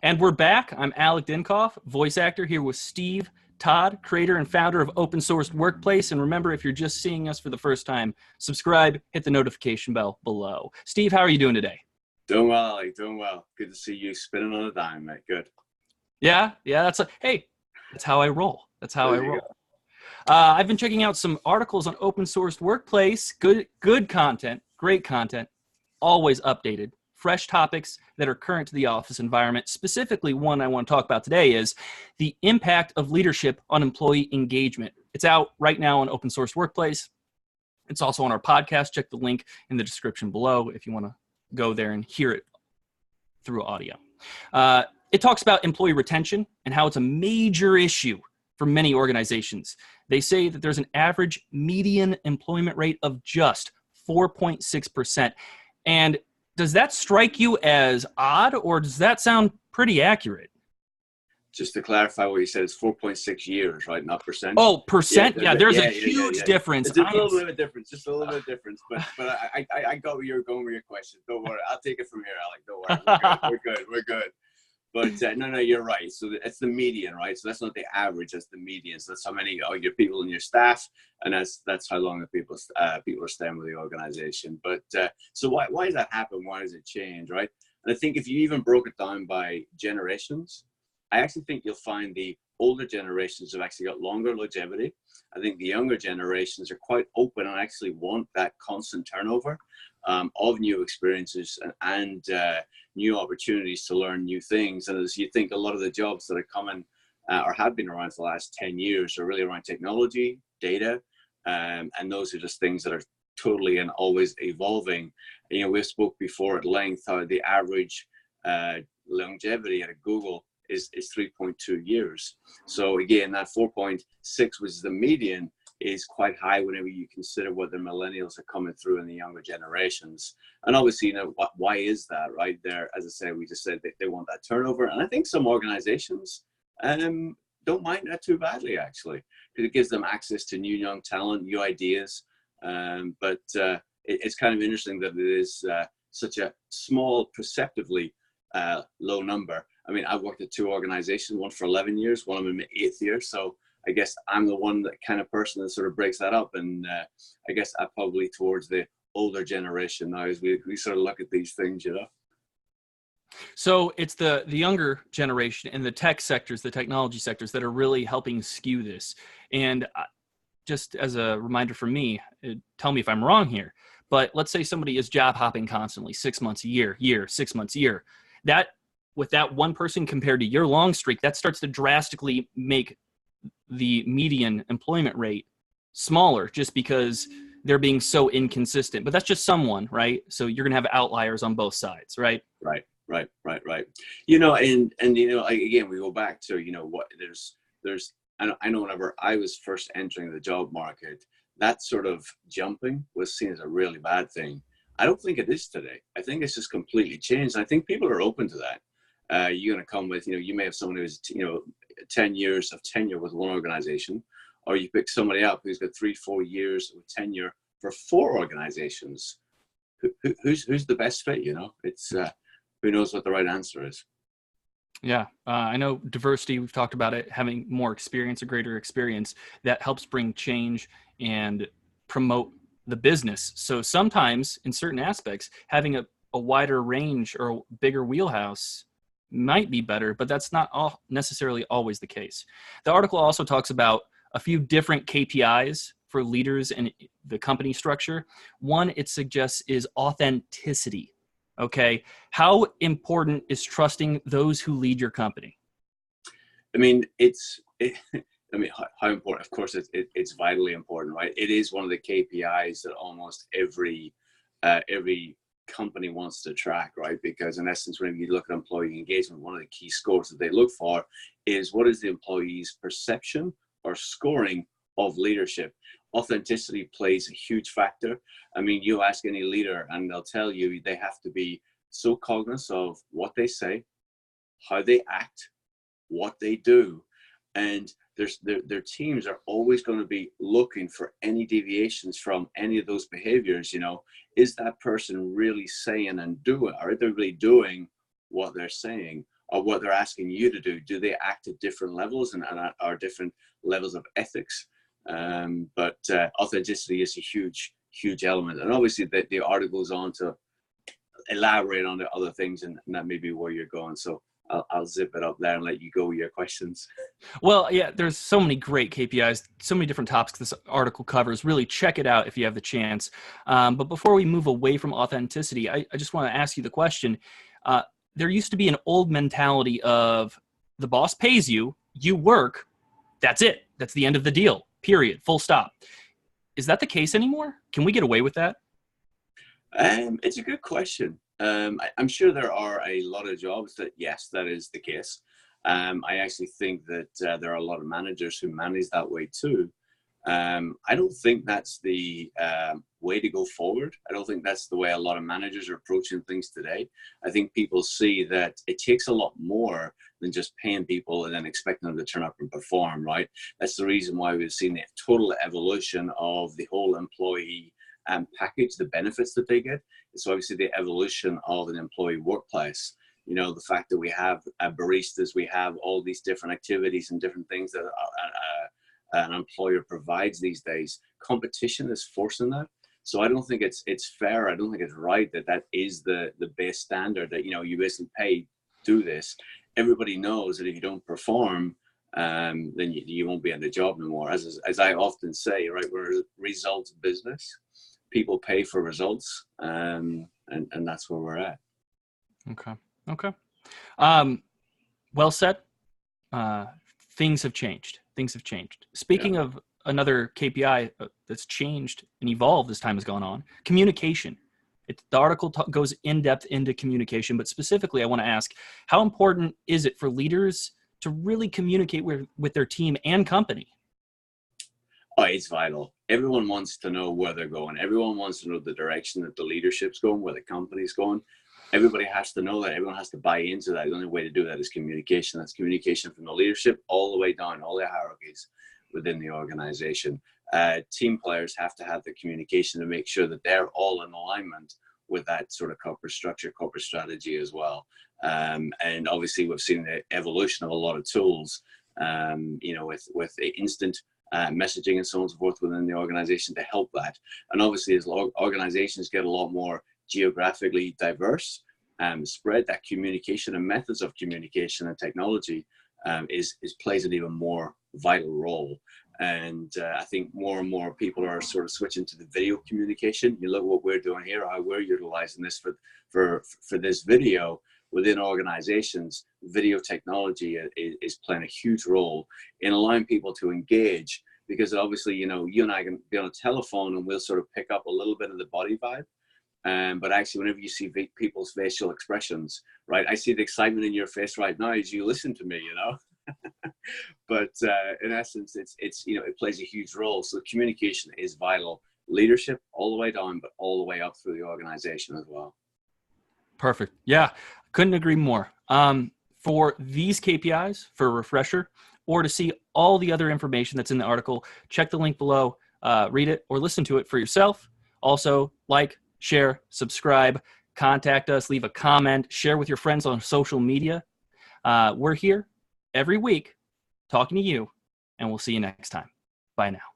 And we're back. I'm Alec Dinkoff, voice actor, here with Steve Todd, creator and founder of Open Sourced Workplace. And remember, if you're just seeing us for the first time, subscribe, hit the notification bell below. Steve, how are you doing today? Doing well, Alec. Doing well. Good to see you spinning on a dime, mate. Good. Yeah, that's how I roll. That's how I roll. I've been checking out some articles on Open Sourced Workplace. Good content, great content, always updated. Fresh topics that are current to the office environment. Specifically, one I want to talk about today is the impact of leadership on employee engagement. It's out right now on Open Source Workplace. It's also on our podcast. Check the link in the description below if you want to go there and hear it through audio. It talks about employee retention and how it's a major issue for many organizations. They say that there's an average median employment rate of just 4.6%. And does that strike you as odd, or does that sound pretty accurate? Just to clarify what you said, it's 4.6 years, right? Not percent. Oh, percent? Yeah, there's a huge difference. It's just a little bit of difference, But I got where you're going with your question. Don't worry. I'll take it from here, Alec. Don't worry. We're good. But no, you're right. So it's the median, right? So that's not the average, that's the median. So that's how many of your people in your staff, and that's how long the people are staying with the organization. But so why does that happen? Why does it change, right? And I think if you even broke it down by generations, I actually think you'll find the older generations have actually got longer longevity. I think the younger generations are quite open and actually want that constant turnover of new experiences and new opportunities to learn new things. And as you think, a lot of the jobs that are coming or have been around for the last 10 years are really around technology, data, and those are just things that are totally and always evolving. You know, we spoke before at length how the average longevity at Google is 3.2 years. So again, that 4.6, which is the median, is quite high whenever you consider what the millennials are coming through in the younger generations. And obviously, you know, why is that, right? There, as I said, we just said they want that turnover. And I think some organizations don't mind that too badly, actually, because it gives them access to new young talent, new ideas. But it's kind of interesting that it is such a small, perceptively low number. I mean, I've worked at two organizations, one for 11 years, one I'm in my 8th year. So I guess I'm the one that kind of person that sort of breaks that up. And I guess I'm probably towards the older generation now as we sort of look at these things, you know. So it's the younger generation in the tech sectors, the technology sectors that are really helping skew this. And just as a reminder for me, tell me if I'm wrong here, but let's say somebody is job hopping constantly, 6 months a year, 6 months a year. That with that one person compared to your long streak, that starts to drastically make the median employment rate smaller just because they're being so inconsistent. But that's just someone, right? So you're going to have outliers on both sides, right? Right. You know, and you know, again, we go back to, you know, what there's I know whenever I was first entering the job market, that sort of jumping was seen as a really bad thing. I don't think it is today. I think it's just completely changed. I think people are open to that. You're going to come with, you know, you may have someone who's, you know, 10 years of tenure with one organization, or you pick somebody up who's got 3-4 years of tenure for 4 organizations. Who's the best fit, you know? It's who knows what the right answer is. Yeah, I know diversity, we've talked about it, having more experience, a greater experience, that helps bring change and promote the business. So sometimes in certain aspects, having a wider range or a bigger wheelhouse might be better, but that's not necessarily always the case. The article also talks about a few different KPIs for leaders in the company structure. One it suggests is authenticity. Okay, how important is trusting those who lead your company? I mean, how important? Of course, it's vitally important, right? It is one of the KPIs that almost every company wants to track, right? Because in essence, when you look at employee engagement, one of the key scores that they look for is what is the employee's perception or scoring of leadership. Authenticity plays a huge factor. I mean, you ask any leader and they'll tell you they have to be so cognizant of what they say, how they act, what they do. And their teams are always going to be looking for any deviations from any of those behaviors. You know, is that person really saying and doing, are they really doing what they're saying? or what they're asking you to do they act at different levels and are different levels of ethics. But authenticity is a huge element, and obviously the article goes on to elaborate on the other things, and that may be where you're going. So I'll zip it up there and let you go with your questions. Well, yeah, there's so many great KPIs, so many different topics this article covers. Really check it out if you have the chance. But before we move away from authenticity, I just want to ask you the question. There used to be an old mentality of the boss pays you, you work, that's it. That's the end of the deal, period, full stop. Is that the case anymore? Can we get away with that? It's a good question. I'm sure there are a lot of jobs that, yes, that is the case. I actually think that there are a lot of managers who manage that way too. I don't think that's the way to go forward. I don't think that's the way a lot of managers are approaching things today. I think people see that it takes a lot more than just paying people and then expecting them to turn up and perform, right? That's the reason why we've seen the total evolution of the whole employee package, the benefits that they get. It's obviously the evolution of an employee workplace. You know, the fact that we have baristas, we have all these different activities and different things that an employer provides these days. Competition is forcing that. So I don't think it's fair. I don't think it's right that is the base standard that, you know, you basically pay, do this. Everybody knows that if you don't perform, then you won't be in the job anymore. As I often say, right, we're a results business. People pay for results, and that's where we're at. Okay. Well said. Things have changed. Speaking of another KPI that's changed and evolved as time has gone on, communication. The article goes in depth into communication, but specifically I want to ask, how important is it for leaders to really communicate with their team and company? Oh, it's vital. Everyone wants to know where they're going. Everyone wants to know the direction that the leadership's going, where the company's going. Everybody has to know that. Everyone has to buy into that. The only way to do that is communication. That's communication from the leadership all the way down, all the hierarchies within the organization. Team players have to have the communication to make sure that they're all in alignment with that sort of corporate structure, corporate strategy as well. And obviously we've seen the evolution of a lot of tools, you know, with instant messaging and so on and so forth within the organization to help that. And obviously as organizations get a lot more geographically diverse, spread, that communication and methods of communication and technology plays an even more vital role. And I think more and more people are sort of switching to the video communication. You look at what we're doing here, how we're utilizing this for this video within organizations. Video technology is playing a huge role in allowing people to engage, because obviously, you know, you and I can be on a telephone and we'll sort of pick up a little bit of the body vibe. But actually, whenever you see people's facial expressions, right, I see the excitement in your face right now as you listen to me, you know. But in essence, it's you know, it plays a huge role. So communication is vital. Leadership all the way down, but all the way up through the organization as well. Perfect. Yeah, couldn't agree more. For these KPIs, for a refresher, or to see all the other information that's in the article, check the link below, read it or listen to it for yourself. Also, like, share, subscribe, contact us, leave a comment, share with your friends on social media. We're here every week talking to you, and we'll see you next time. Bye now.